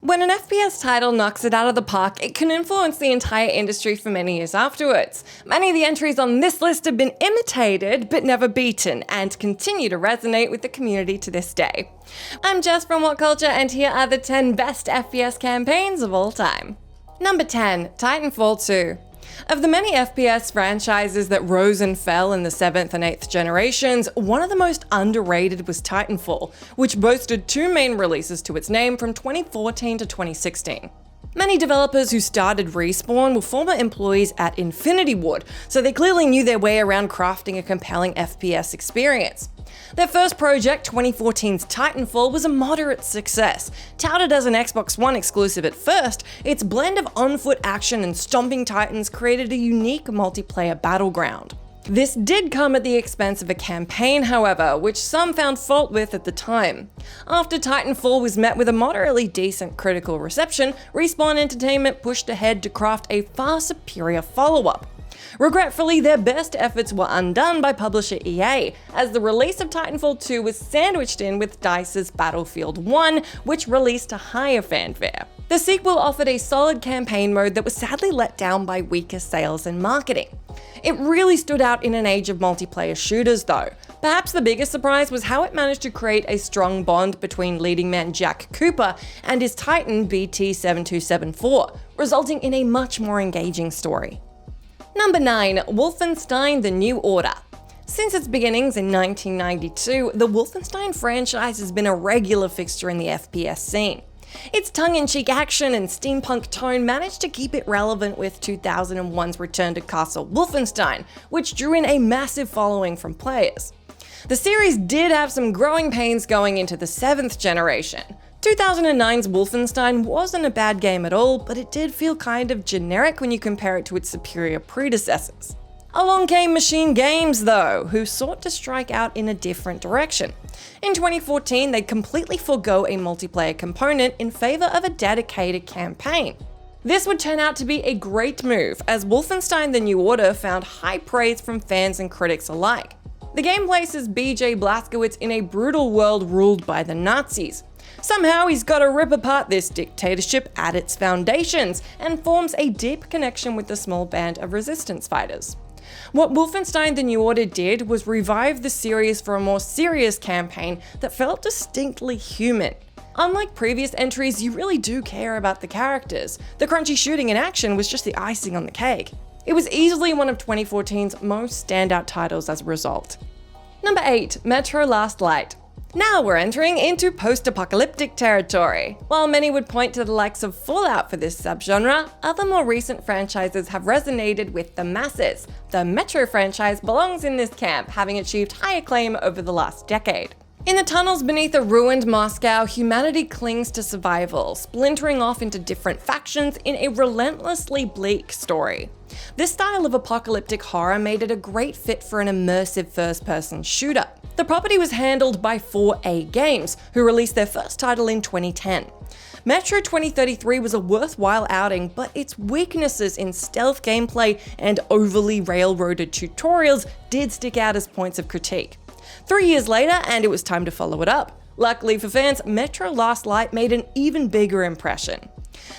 When an FPS title knocks it out of the park, it can influence the entire industry for many years afterwards. Many of the entries on this list have been imitated but never beaten, and continue to resonate with the community to this day. I'm Jess from WhatCulture, and here are the 10 best FPS campaigns of all time. Number 10. Titanfall 2. Of the many FPS franchises that rose and fell in the 7th and 8th generations, one of the most underrated was Titanfall, which boasted two main releases to its name from 2014 to 2016. Many developers who started Respawn were former employees at Infinity Ward, so they clearly knew their way around crafting a compelling FPS experience. Their first project, 2014's Titanfall, was a moderate success. Touted as an Xbox One exclusive at first, its blend of on-foot action and stomping titans created a unique multiplayer battleground. This did come at the expense of a campaign, however, which some found fault with at the time. After Titanfall was met with a moderately decent critical reception, Respawn Entertainment pushed ahead to craft a far superior follow-up. Regretfully, their best efforts were undone by publisher EA, as the release of Titanfall 2 was sandwiched in with DICE's Battlefield 1, which released to higher fanfare. The sequel offered a solid campaign mode that was sadly let down by weaker sales and marketing. It really stood out in an age of multiplayer shooters though. Perhaps the biggest surprise was how it managed to create a strong bond between leading man Jack Cooper and his Titan BT-7274, resulting in a much more engaging story. Number 9. Wolfenstein The New Order. Since its beginnings in 1992, the Wolfenstein franchise has been a regular fixture in the FPS scene. Its tongue-in-cheek action and steampunk tone managed to keep it relevant with 2001's return to Castle Wolfenstein, which drew in a massive following from players. The series did have some growing pains going into the 7th generation. 2009's Wolfenstein wasn't a bad game at all, but it did feel kind of generic when you compare it to its superior predecessors. Along came Machine Games though, who sought to strike out in a different direction. In 2014, they'd completely forego a multiplayer component in favor of a dedicated campaign. This would turn out to be a great move, as Wolfenstein The New Order found high praise from fans and critics alike. The game places BJ Blazkowicz in a brutal world ruled by the Nazis. Somehow he's got to rip apart this dictatorship at its foundations and forms a deep connection with the small band of resistance fighters. What Wolfenstein The New Order did was revive the series for a more serious campaign that felt distinctly human. Unlike previous entries, you really do care about the characters. The crunchy shooting and action was just the icing on the cake. It was easily one of 2014's most standout titles as a result. Number 8. Metro Last Light. Now we're entering into post-apocalyptic territory. While many would point to the likes of Fallout for this subgenre, other more recent franchises have resonated with the masses. The Metro franchise belongs in this camp, having achieved high acclaim over the last decade. In the tunnels beneath a ruined Moscow, humanity clings to survival, splintering off into different factions in a relentlessly bleak story. This style of apocalyptic horror made it a great fit for an immersive first-person shooter. The property was handled by 4A Games, who released their first title in 2010. Metro 2033 was a worthwhile outing, but its weaknesses in stealth gameplay and overly railroaded tutorials did stick out as points of critique. 3 years later, and it was time to follow it up. Luckily for fans, Metro Last Light made an even bigger impression.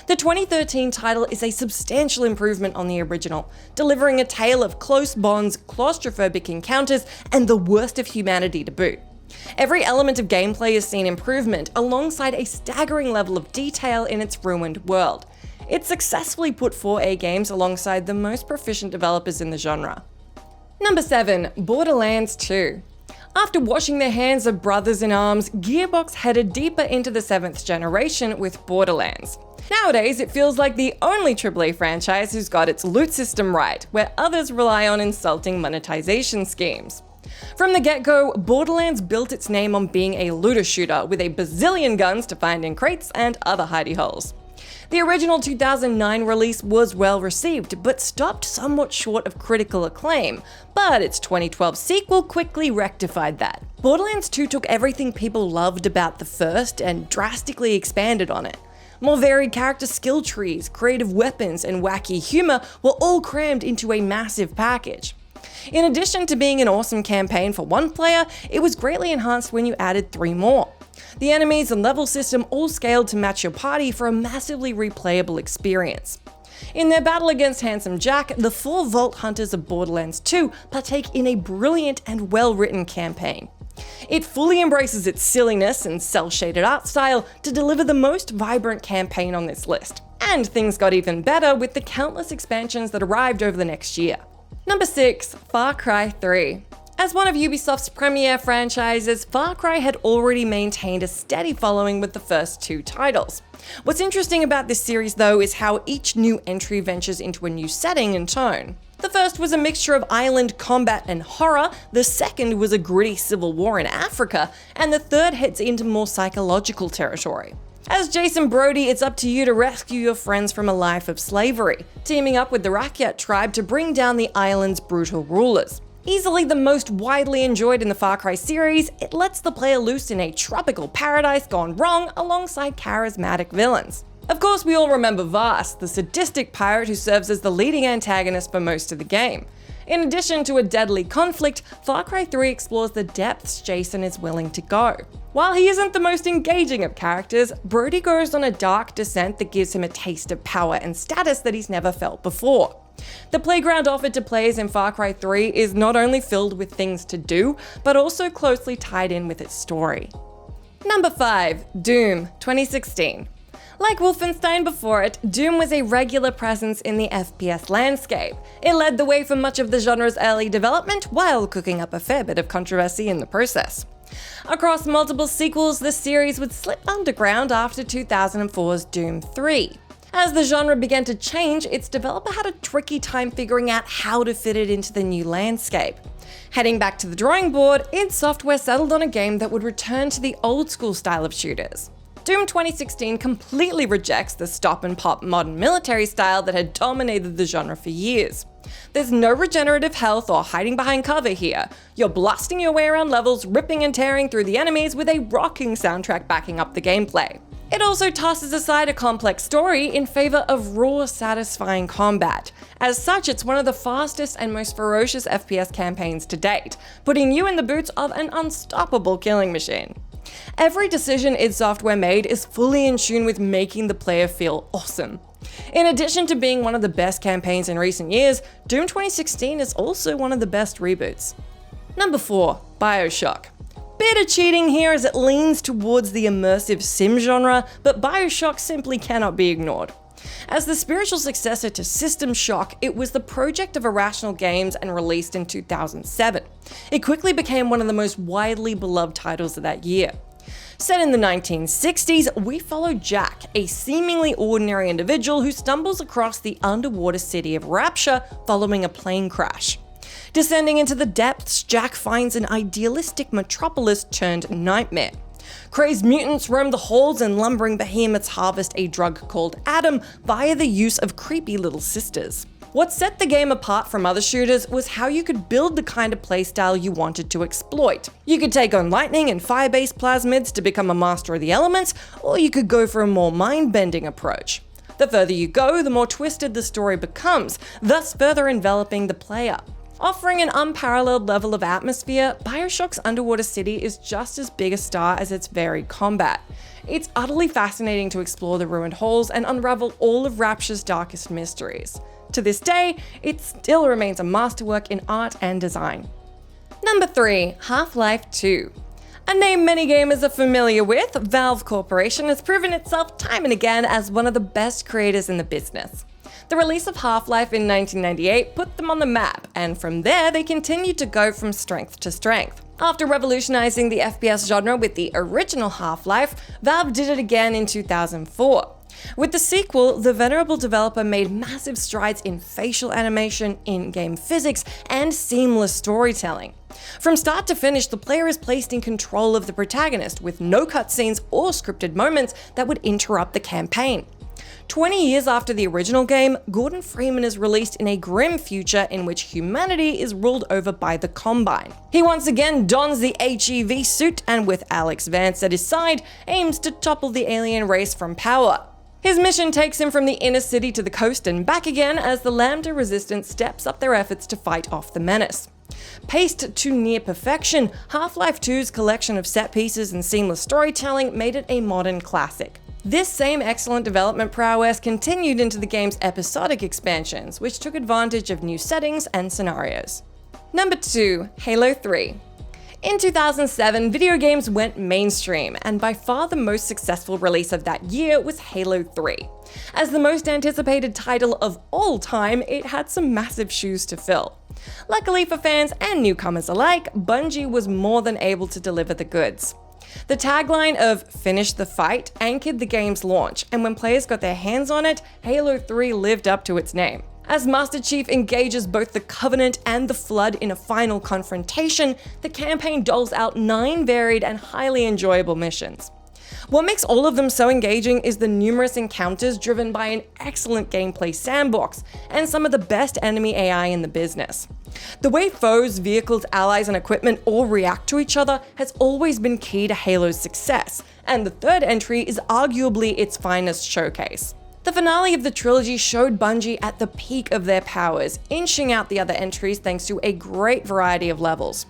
The 2013 title is a substantial improvement on the original, delivering a tale of close bonds, claustrophobic encounters, and the worst of humanity to boot. Every element of gameplay has seen improvement, alongside a staggering level of detail in its ruined world. It successfully put 4A Games alongside the most proficient developers in the genre. Number 7. Borderlands 2. After washing their hands of brothers in arms, Gearbox headed deeper into the 7th generation with Borderlands. Nowadays, it feels like the only AAA franchise who's got its loot system right, where others rely on insulting monetization schemes. From the get-go, Borderlands built its name on being a looter shooter with a bazillion guns to find in crates and other hidey holes. The original 2009 release was well received, but stopped somewhat short of critical acclaim, but its 2012 sequel quickly rectified that. Borderlands 2 took everything people loved about the first and drastically expanded on it. More varied character skill trees, creative weapons, and wacky humor were all crammed into a massive package. In addition to being an awesome campaign for one player, it was greatly enhanced when you added 3 more. The enemies and level system all scaled to match your party for a massively replayable experience. In their battle against Handsome Jack, the 4 Vault Hunters of Borderlands II partake in a brilliant and well-written campaign. It fully embraces its silliness and cel-shaded art style to deliver the most vibrant campaign on this list. And things got even better with the countless expansions that arrived over the next year. Number 6. Far Cry 3. As one of Ubisoft's premier franchises, Far Cry had already maintained a steady following with the first 2 titles. What's interesting about this series though is how each new entry ventures into a new setting and tone. The first was a mixture of island combat and horror, the second was a gritty civil war in Africa, and the third heads into more psychological territory. As Jason Brody, it's up to you to rescue your friends from a life of slavery, teaming up with the Rakyat tribe to bring down the island's brutal rulers. Easily the most widely enjoyed in the Far Cry series, it lets the player loose in a tropical paradise gone wrong alongside charismatic villains. Of course, we all remember Vast, the sadistic pirate who serves as the leading antagonist for most of the game. In addition to a deadly conflict, Far Cry 3 explores the depths Jason is willing to go. While he isn't the most engaging of characters, Brody goes on a dark descent that gives him a taste of power and status that he's never felt before. The playground offered to players in Far Cry 3 is not only filled with things to do, but also closely tied in with its story. Number 5. Doom 2016. Like Wolfenstein before it, Doom was a regular presence in the FPS landscape. It led the way for much of the genre's early development while cooking up a fair bit of controversy in the process. Across multiple sequels, the series would slip underground after 2004's Doom 3. As the genre began to change, its developer had a tricky time figuring out how to fit it into the new landscape. Heading back to the drawing board, id Software settled on a game that would return to the old school style of shooters. Doom 2016 completely rejects the stop-and-pop modern military style that had dominated the genre for years. There's no regenerative health or hiding behind cover here. You're blasting your way around levels, ripping and tearing through the enemies with a rocking soundtrack backing up the gameplay. It also tosses aside a complex story in favor of raw, satisfying combat. As such, it's one of the fastest and most ferocious FPS campaigns to date, putting you in the boots of an unstoppable killing machine. Every decision id Software made is fully in tune with making the player feel awesome. In addition to being one of the best campaigns in recent years, Doom 2016 is also one of the best reboots. Number 4. Bioshock. Bit of cheating here as it leans towards the immersive sim genre, but Bioshock simply cannot be ignored. As the spiritual successor to System Shock, it was the project of Irrational Games and released in 2007. It quickly became one of the most widely beloved titles of that year. Set in the 1960s, we follow Jack, a seemingly ordinary individual who stumbles across the underwater city of Rapture following a plane crash. Descending into the depths, Jack finds an idealistic metropolis turned nightmare. Crazed mutants roam the halls and lumbering behemoths harvest a drug called Adam via the use of creepy little sisters. What set the game apart from other shooters was how you could build the kind of playstyle you wanted to exploit. You could take on lightning and fire-based plasmids to become a master of the elements, or you could go for a more mind-bending approach. The further you go, the more twisted the story becomes, thus further enveloping the player. Offering an unparalleled level of atmosphere, Bioshock's underwater city is just as big a star as its varied combat. It's utterly fascinating to explore the ruined halls and unravel all of Rapture's darkest mysteries. To this day, it still remains a masterwork in art and design. Number 3. Half-Life 2. A name many gamers are familiar with, Valve Corporation has proven itself time and again as one of the best creators in the business. The release of Half-Life in 1998 put them on the map, and from there they continued to go from strength to strength. After revolutionizing the FPS genre with the original Half-Life, Valve did it again in 2004. With the sequel, the venerable developer made massive strides in facial animation, in-game physics, and seamless storytelling. From start to finish, the player is placed in control of the protagonist, with no cutscenes or scripted moments that would interrupt the campaign. 20 years after the original game, Gordon Freeman is released in a grim future in which humanity is ruled over by the Combine. He once again dons the HEV suit and, with Alex Vance at his side, aims to topple the alien race from power. His mission takes him from the inner city to the coast and back again as the Lambda Resistance steps up their efforts to fight off the menace. Paced to near perfection, Half-Life 2's collection of set pieces and seamless storytelling made it a modern classic. This same excellent development prowess continued into the game's episodic expansions, which took advantage of new settings and scenarios. Number 2, Halo 3. In 2007, video games went mainstream, and by far the most successful release of that year was Halo 3. As the most anticipated title of all time, it had some massive shoes to fill. Luckily for fans and newcomers alike, Bungie was more than able to deliver the goods. The tagline of "Finish the fight" anchored the game's launch, and when players got their hands on it, Halo 3 lived up to its name. As Master Chief engages both the Covenant and the Flood in a final confrontation, the campaign doles out 9 varied and highly enjoyable missions. What makes all of them so engaging is the numerous encounters driven by an excellent gameplay sandbox and some of the best enemy AI in the business. The way foes, vehicles, allies, and equipment all react to each other has always been key to Halo's success, and the third entry is arguably its finest showcase. The finale of the trilogy showed Bungie at the peak of their powers, inching out the other entries thanks to a great variety of levels.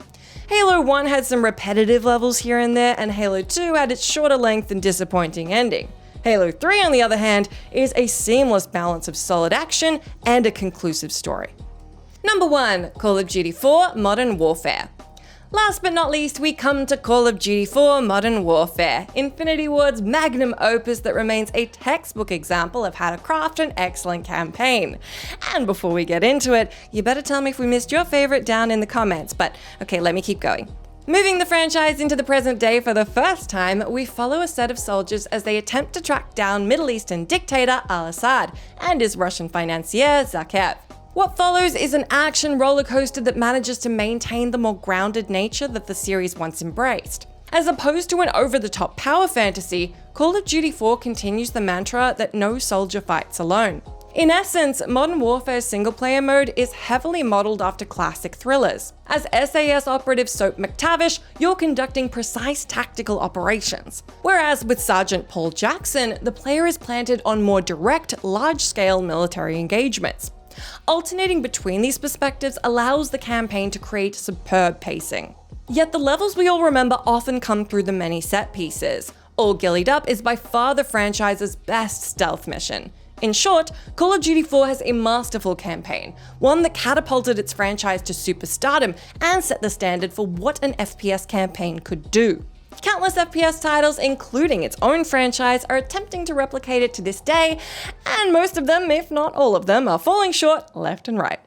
Halo 1 had some repetitive levels here and there, and Halo 2 had its shorter length and disappointing ending. Halo 3, on the other hand, is a seamless balance of solid action and a conclusive story. Number 1, Call of Duty 4 Modern Warfare. Last but not least, we come to Call of Duty 4 Modern Warfare, Infinity Ward's magnum opus that remains a textbook example of how to craft an excellent campaign. And before we get into it, you better tell me if we missed your favorite down in the comments, but okay, let me keep going. Moving the franchise into the present day for the first time, we follow a set of soldiers as they attempt to track down Middle Eastern dictator al-Assad and his Russian financier Zakhaev. What follows is an action rollercoaster that manages to maintain the more grounded nature that the series once embraced. As opposed to an over-the-top power fantasy, Call of Duty 4 continues the mantra that no soldier fights alone. In essence, Modern Warfare's single-player mode is heavily modeled after classic thrillers. As SAS operative Soap McTavish, you're conducting precise tactical operations. Whereas with Sergeant Paul Jackson, the player is planted on more direct, large-scale military engagements. Alternating between these perspectives allows the campaign to create superb pacing. Yet the levels we all remember often come through the many set pieces. All Gillied Up is by far the franchise's best stealth mission. In short, Call of Duty 4 has a masterful campaign, one that catapulted its franchise to superstardom and set the standard for what an FPS campaign could do. Countless FPS titles, including its own franchise, are attempting to replicate it to this day, and most of them, if not all of them, are falling short left and right.